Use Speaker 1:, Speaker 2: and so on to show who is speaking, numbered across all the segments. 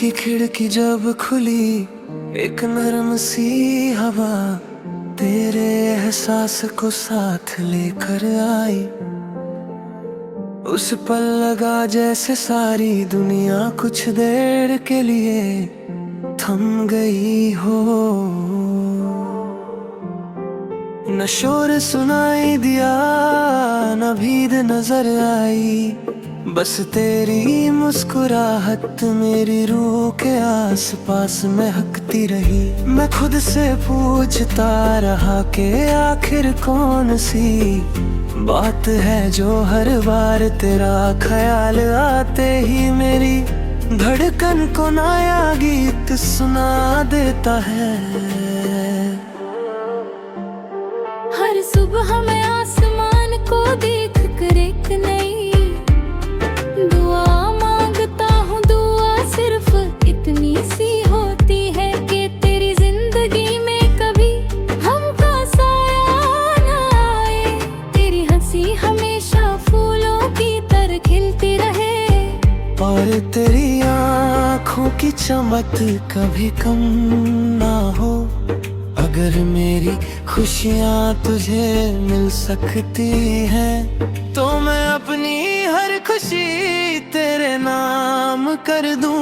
Speaker 1: की खिड़की जब खुली, एक नरम सी हवा तेरे एहसास को साथ लेकर आई। उस पल लगा जैसे सारी दुनिया कुछ देर के लिए थम गई हो। न शोर सुनाई दिया, न भीड़ नजर आई, बस तेरी मुस्कुराहट मेरी रूह के आसपास महकती रही। मैं खुद से पूछता रहा कि आखिर कौन सी बात है जो हर बार तेरा ख्याल आते ही मेरी धड़कन को नया गीत सुना देता है।
Speaker 2: हर सुबह मैं आसमान को देख कर एक नई दुआ मांगता हूँ। दुआ सिर्फ इतनी सी होती है कि तेरी जिंदगी में कभी हमका साया न आए। तेरी हंसी हमेशा फूलों की तरह खिलती रहे,
Speaker 1: और तेरी आँखों की चमक कभी कम ना हो। अगर मेरी खुशियाँ तुझे मिल सकती हैं तो मैं अपनी हर खुशी तेरे नाम कर दूं।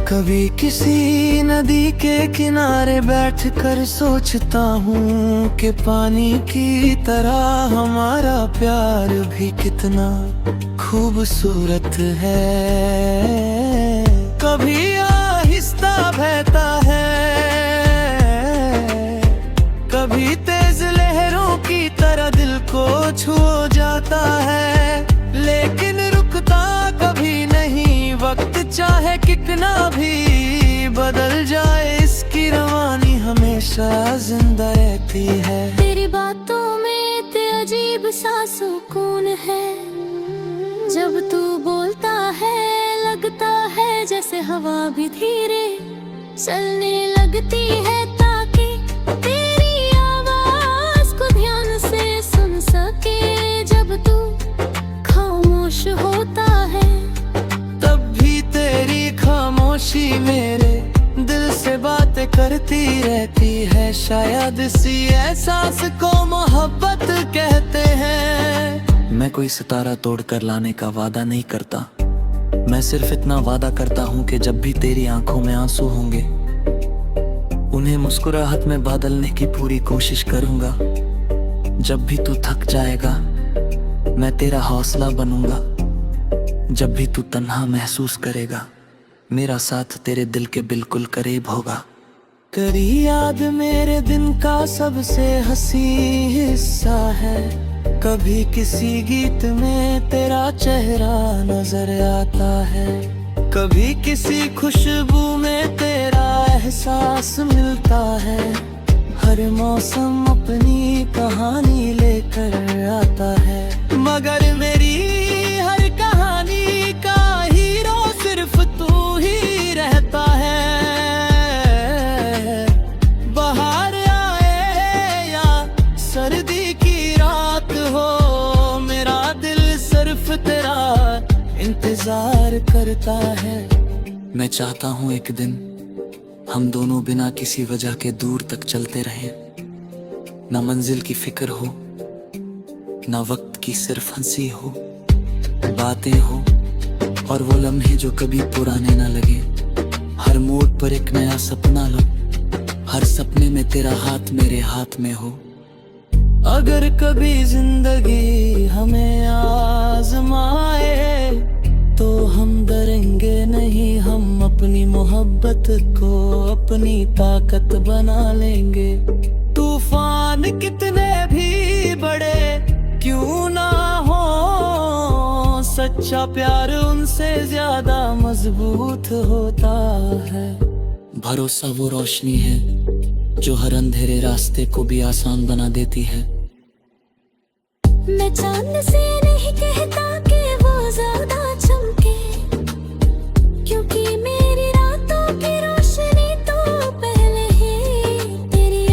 Speaker 1: कभी किसी नदी के किनारे बैठकर सोचता हूँ कि पानी की तरह हमारा प्यार भी कितना खूबसूरत है। कभी आहिस्ता बहता है, कभी तेज लहरों की तरह दिल को छू जाता है, लेकिन रुकता कभी नहीं। वक्त चाहे कितना भी बदल जाए, इसकी रवानी हमेशा जिंदा रहती है।
Speaker 2: तेरी बातों में इतने अजीब सा सुकून है, जब तू बोलता है लगता है जैसे हवा भी धीरे चलने लगती है, ताकि तेरी आवाज को ध्यान से सुन सके। जब तू खामोश होता है
Speaker 1: तब भी तेरी खामोशी मेरे दिल से बातें करती रहती है। शायद इसी एहसास को मोहब्बत कहते हैं। मैं कोई सितारा तोड़कर लाने का वादा नहीं करता, मैं सिर्फ इतना वादा करता हूँ कि जब भी तेरी आंखों में आंसू होंगे उन्हें मुस्कुराहट में बदलने की पूरी कोशिश करूंगा। जब भी तू थक जाएगा मैं तेरा हौसला बनूंगा। जब भी तू तन्हा महसूस करेगा मेरा साथ तेरे दिल के बिल्कुल करीब होगा। तेरी याद मेरे दिन का सबसे हंसी हिस्सा है। कभी किसी गीत में तेरा चेहरा नजर आता है, कभी किसी खुशबू में तेरा एहसास मिलता है। हर मौसम अपनी कहानी लेकर आता है, मगर मेरी हर कहानी का हीरो सिर्फ तू ही रहता है। बाहर आए या सर्दी की रात हो, मेरा दिल सिर्फ तेरा इंतजार करता है। मैं चाहता हूँ एक दिन हम दोनों बिना किसी वजह के दूर तक चलते रहें, ना मंजिल की फिक्र हो, ना वक्त की सिर्फ हंसी हो, बातें हो और वो लम्हे जो कभी पुराने ना लगे। हर मोड़ पर एक नया सपना लो, हर सपने में तेरा हाथ मेरे हाथ में हो। अगर कभी जिंदगी हमें आजमाए तो हम डरेंगे नहीं, हम अपनी मोहब्बत को अपनी ताकत बना लेंगे। तूफान कितने भी बड़े क्यों ना हो, सच्चा प्यार उनसे ज्यादा मजबूत होता है। भरोसा वो रोशनी है जो हर अंधेरे रास्ते को भी आसान बना देती है।
Speaker 2: मैं चांद से नहीं कहता कि वो ज्यादा चमके, क्योंकि मेरी रातों की रोशनी तो पहले ही तेरी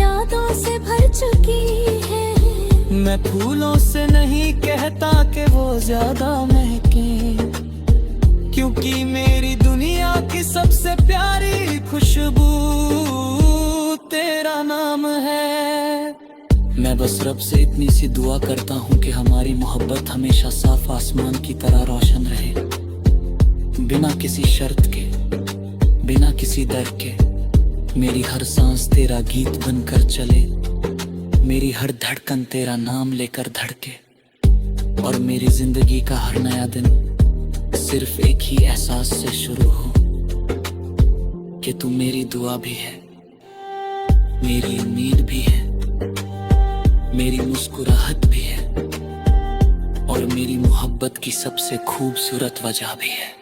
Speaker 1: मैं फूलों से नहीं कहता कि वो ज्यादा महके, क्योंकि मेरी दुनिया की सबसे प्यारी खुशबू तेरा नाम है। मैं बस रब से इतनी सी दुआ करता हूँ कि हमारी मोहब्बत हमेशा साफ आसमान की तरह रोशन रहे, बिना किसी शर्त के, बिना किसी डर के। मेरी हर सांस तेरा गीत बनकर चले, मेरी हर धड़कन तेरा नाम लेकर धड़के, और मेरी जिंदगी का हर नया दिन सिर्फ एक ही एहसास से शुरू हो कि तू मेरी दुआ भी है, मेरी उम्मीद भी है, मेरी मुस्कुराहट भी है, और मेरी मोहब्बत की सबसे खूबसूरत वजह भी है।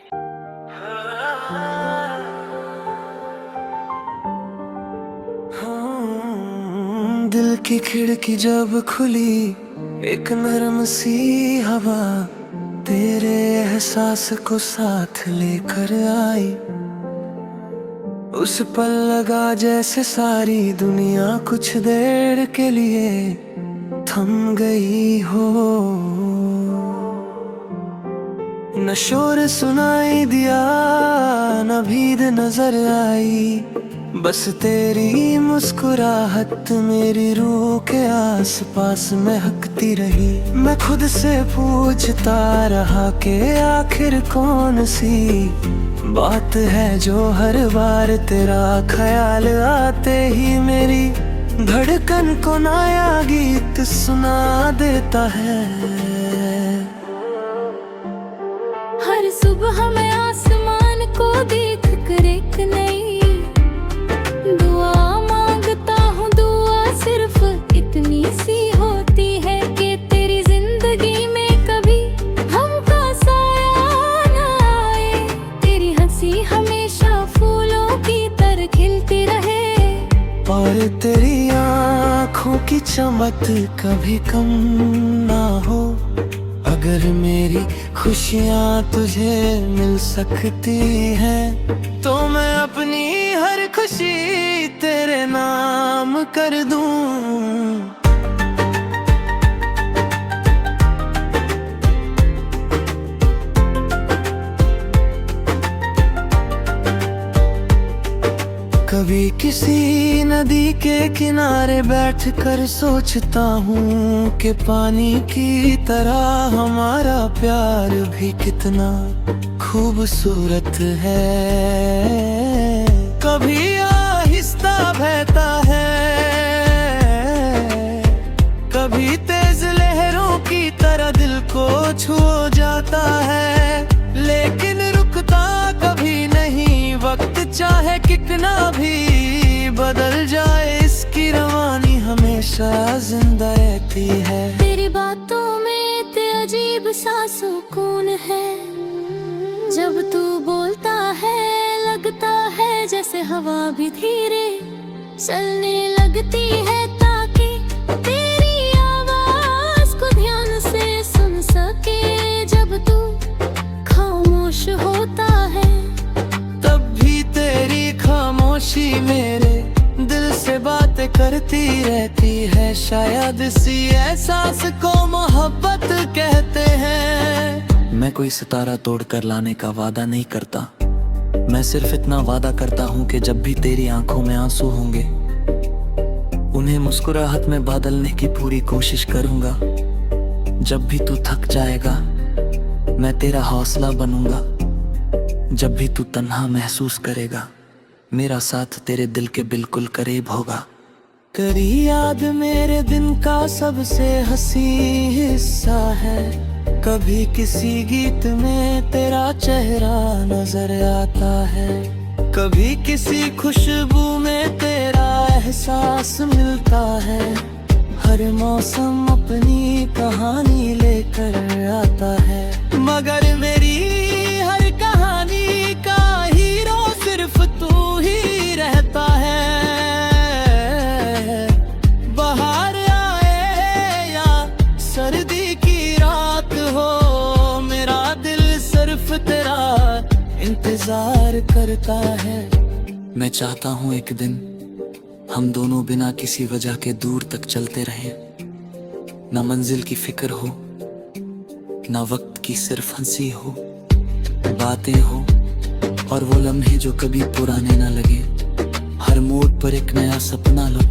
Speaker 1: दिल की खिड़की जब खुली, एक नरम सी हवा तेरे एहसास को साथ लेकर आई। उस पल लगा जैसे सारी दुनिया कुछ देर के लिए थम गई हो। न शोर सुनाई दिया, न भीड़ नजर आई, बस तेरी मुस्कुराहट मेरी रूह के आसपास महकती रही। मैं खुद से पूछता रहा कि आखिर कौन सी बात है जो हर बार तेरा ख्याल आते ही मेरी धड़कन को नया गीत सुना देता है।
Speaker 2: हर सुबह मैं आसमान को देख कर एक नई दुआ मांगता हूँ। दुआ सिर्फ इतनी सी होती है कि तेरी जिंदगी में कभी हमका साया न आए, तेरी हंसी हमेशा फूलों की तरह खिलती रहे,
Speaker 1: और तेरी आँखों की चमक कभी कम ना हो। अगर मेरी खुशियाँ तुझे मिल सकती हैं तो मैं अपनी हर खुशी तेरे नाम कर दूं। कभी किसी नदी के किनारे बैठकर सोचता हूँ कि पानी की तरह हमारा प्यार भी कितना खूबसूरत है। कभी आहिस्ता बहता है, कभी तेज लहरों की तरह दिल को छू जाता है, लेकिन रुकता कभी नहीं। वक्त चाहे कितना भी बदल जाए, इसकी रवानी हमेशा जिंदा रहती है।
Speaker 2: तेरी बातों में इतने अजीब सा सुकून है, जब तू बोलता है लगता है जैसे हवा भी धीरे चलने लगती है, ताकि तेरी आवाज को ध्यान से सुन सके। जब तू खामोश होता है
Speaker 1: तब भी तेरी खामोशी मेरे दिल से बातें करती रहती है। शायद इसी एहसास को मोहब्बत कहते हैं। मैं कोई सितारा तोड़कर लाने का वादा नहीं करता, मैं सिर्फ इतना वादा करता हूँ कि जब भी तेरी आंखों में आंसू होंगे उन्हें मुस्कुराहट में बदलने की पूरी कोशिश करूंगा। जब भी तू थक जाएगा मैं तेरा हौसला बनूंगा, जब भी तू तन्हा महसूस करेगा मेरा साथ तेरे दिल के बिल्कुल करीब होगा। तेरी याद मेरे दिन का सबसे हंसी हिस्सा है, कभी किसी गीत में तेरा चेहरा नजर आता है, कभी किसी खुशबू में तेरा एहसास मिलता है। हर मौसम अपनी कहानी लेकर आता है, मगर मेरी हर कहानी का हीरो सिर्फ तू ही रहता है। बाहर आए या सर्दी की रात हो, मेरा दिल सिर्फ तेरा इंतजार करता है। मैं चाहता हूँ एक दिन हम दोनों बिना किसी वजह के दूर तक चलते रहें, ना मंजिल की फिक्र हो, ना वक्त की सिर्फ हंसी हो, बातें हो और वो लम्हे जो कभी पुराने ना लगे। हर मोड़ पर एक नया सपना लो,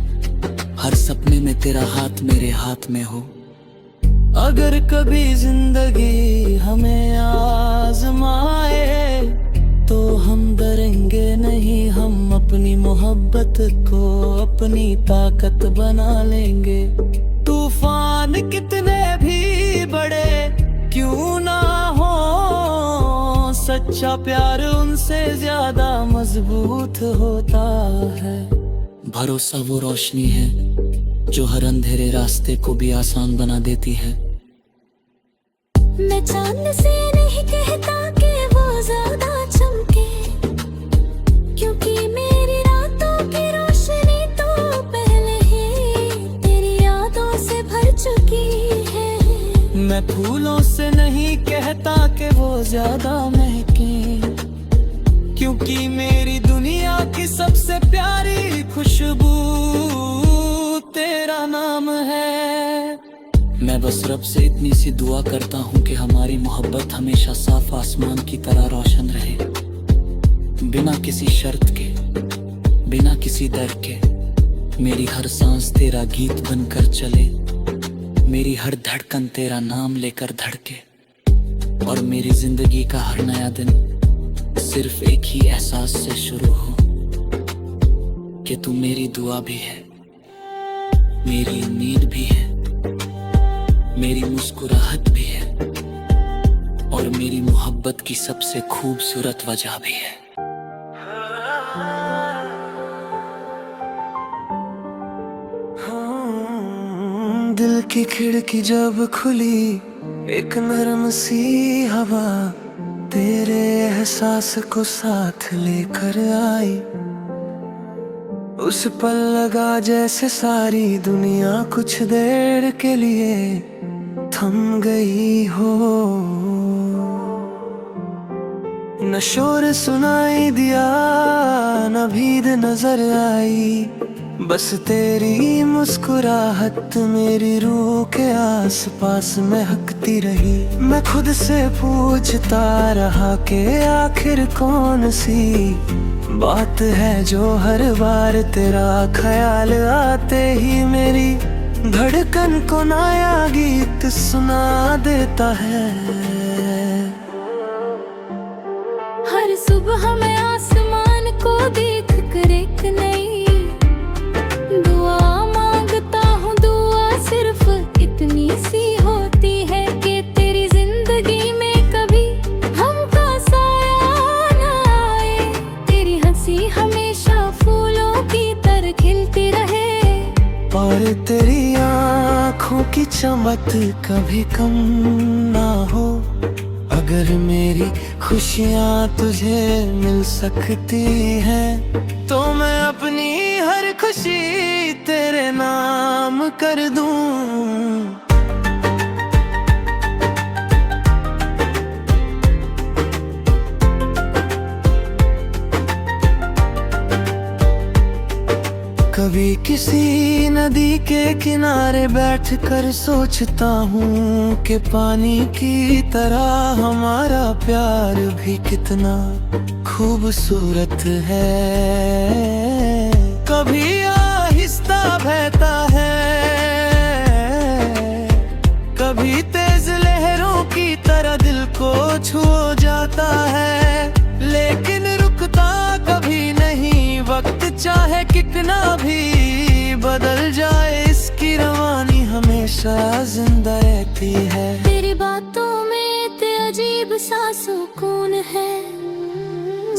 Speaker 1: हर सपने में तेरा हाथ मेरे हाथ में हो। अगर कभी जिंदगी हमें आजमाए तो हम डरेंगे नहीं, हम अपनी मोहब्बत को अपनी ताकत बना लेंगे। तूफान कितने भी बड़े क्यों ना हो, सच्चा प्यार उनसे ज्यादा मजबूत होता है। भरोसा वो रोशनी है जो हर अंधेरे रास्ते को भी आसान बना देती है।
Speaker 2: मैं चांद से नहीं कहता कि वो ज्यादा चमके, क्योंकि मेरी रातों की रोशनी तो पहले ही तेरी यादों से भर चुकी है।
Speaker 1: मैं फूलों से नहीं कहता कि वो ज्यादा महके, क्योंकि मेरी दुनिया की सबसे प्यारी खुशबू तेरा नाम है। मैं बस रब से इतनी सी दुआ करता हूँ कि हमारी मोहब्बत हमेशा साफ आसमान की तरह रोशन रहे, बिना किसी शर्त के, बिना किसी डर के। मेरी हर सांस तेरा गीत बनकर चले, मेरी हर धड़कन तेरा नाम लेकर धड़के, और मेरी जिंदगी का हर नया दिन सिर्फ एक ही एहसास से शुरू हो कि तू मेरी दुआ भी है, मेरी उम्मीद भी है, मेरी मुस्कुराहट भी है, और मेरी मोहब्बत की सबसे खूबसूरत वजह भी है। दिल की खिड़की जब खुली, एक नरम सी हवा तेरे एहसास को साथ लेकर आई। उस पल लगा जैसे सारी दुनिया कुछ देर के लिए थम गई हो। न शोर सुनाई दिया, न भीड़ नजर आई, बस तेरी मुस्कुराहट मेरी रूह के आस पास महकती रही। मैं खुद से पूछता रहा कि आखिर कौन सी बात है जो हर बार तेरा ख्याल आते ही मेरी धड़कन को नया गीत सुना देता है।
Speaker 2: हर सुबह मैं आसमान को देख कर एक नई दुआ मांगता हूँ। दुआ सिर्फ इतनी सी होती है कि तेरी जिंदगी में कभी हमका साया न आए, तेरी हंसी हमेशा फूलों की तरह खिलती रहे,
Speaker 1: और तेरी आँखों की चमक कभी कम ना हो। अगर मेरी खुशियाँ तुझे मिल सकती हैं तो मैं अपनी हर खुशी तेरे नाम कर दूं। कभी किसी नदी के किनारे बैठकर सोचता हूँ कि पानी की तरह हमारा प्यार भी कितना खूबसूरत है। कभी आहिस्ता बहता है, कभी तेज लहरों की तरह दिल को छू जाता है, लेकिन रुकता कभी नहीं। वक्त चाहे कितना भी बदल जाए, इसकी रवानी हमेशा जिंदा रहती है।
Speaker 2: तेरी बातों में इतने अजीब सा सुकून है,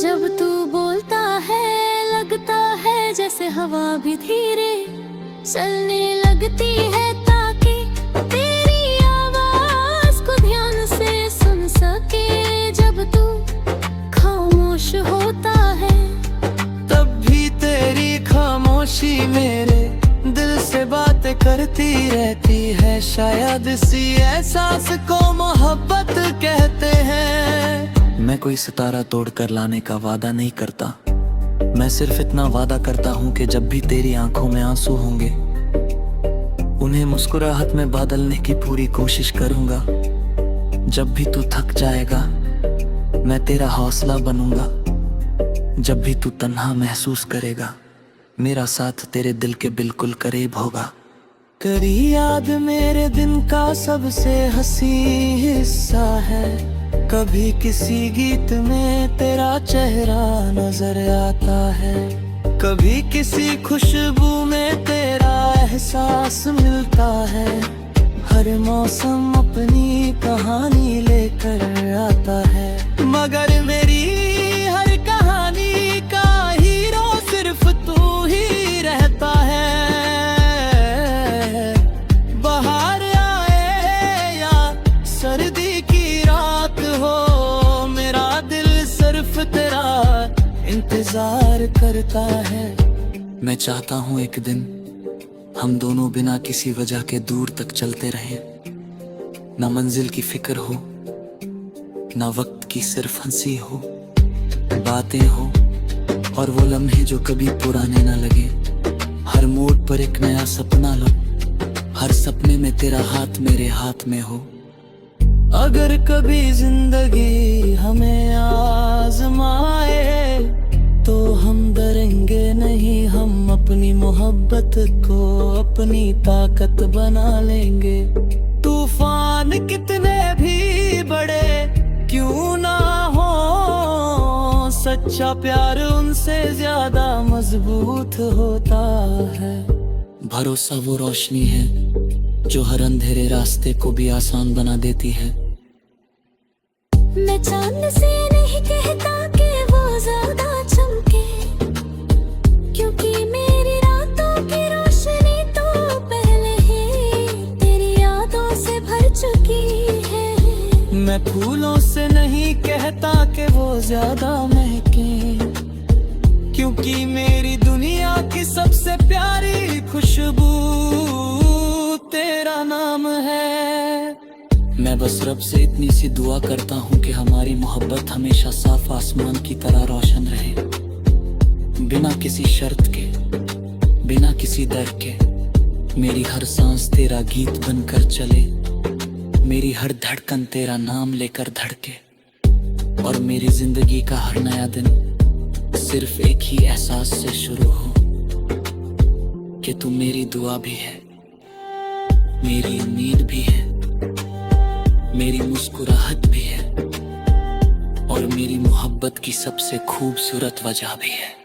Speaker 2: जब तू बोलता है लगता है जैसे हवा भी धीरे चलने लगती है, ताकि तेरी आवाज को ध्यान से सुन सके। जब तू खामोश होता है
Speaker 1: तब भी तेरी खामोशी मेरे दिल से बातें करती रहती है। शायद इसी एहसास को मोहब्बत कहते हैं। मैं कोई सितारा तोड़ कर लाने का वादा नहीं करता, मैं सिर्फ इतना वादा करता हूँ कि जब भी तेरी आंखों में आंसू होंगे, तुम्हें मुस्कुराहट में बदलने की पूरी कोशिश करूंगा। जब भी तू थक जाएगा मैं तेरा हौसला बनूंगा। जब भी तू तन्हा महसूस करेगा मेरा साथ तेरे दिल के बिल्कुल करीब होगा। करी याद मेरे दिन का सबसे हंसी हिस्सा है। कभी किसी गीत में तेरा चेहरा नजर आता है, कभी किसी खुशबू में तेरा एहसास मिलता है। हर मौसम अपनी कहानी लेकर आता है, मगर मेरी हर कहानी का हीरो सिर्फ तू ही रहता है। बाहर आए या सर्दी की रात हो, मेरा दिल सिर्फ तेरा इंतजार करता है। मैं चाहता हूँ एक दिन हम दोनों बिना किसी वजह के दूर तक चलते रहें। ना मंजिल की फिक्र हो, ना वक्त की सिर्फ हंसी हो, बातें हो और वो लम्हे जो कभी पुराने ना लगे। हर मोड़ पर एक नया सपना लो, हर सपने में तेरा हाथ मेरे हाथ में हो। अगर कभी जिंदगी हमें आजमाए तो हम डरेंगे नहीं, हम अपनी मोहब्बत को अपनी ताकत बना लेंगे। तूफान कितने भी बड़े क्यों ना हो, सच्चा प्यार उनसे ज्यादा मजबूत होता है। भरोसा वो रोशनी है जो हर अंधेरे रास्ते को भी आसान बना देती है।
Speaker 2: मैं चांद से नहीं कहता कि वो ज्यादा चमके, क्योंकि मेरी रातों की रोशनी तो पहले ही तेरी यादों से भर चुकी है।
Speaker 1: मैं फूलों से नहीं कहता कि वो ज्यादा महके, क्योंकि मेरी दुनिया की सबसे प्यारी खुशबू तेरा नाम है। मैं बस रब से इतनी सी दुआ करता हूँ कि हमारी मोहब्बत हमेशा साफ आसमान की तरह रोशन रहे, बिना किसी शर्त के, बिना किसी डर के। मेरी हर सांस तेरा गीत बनकर चले, मेरी हर धड़कन तेरा नाम लेकर धड़के, और मेरी जिंदगी का हर नया दिन सिर्फ एक ही एहसास से शुरू हो कि तू मेरी दुआ भी है, मेरी उम्मीद भी है, मेरी मुस्कुराहट भी है और मेरी मोहब्बत की सबसे खूबसूरत वजह भी है।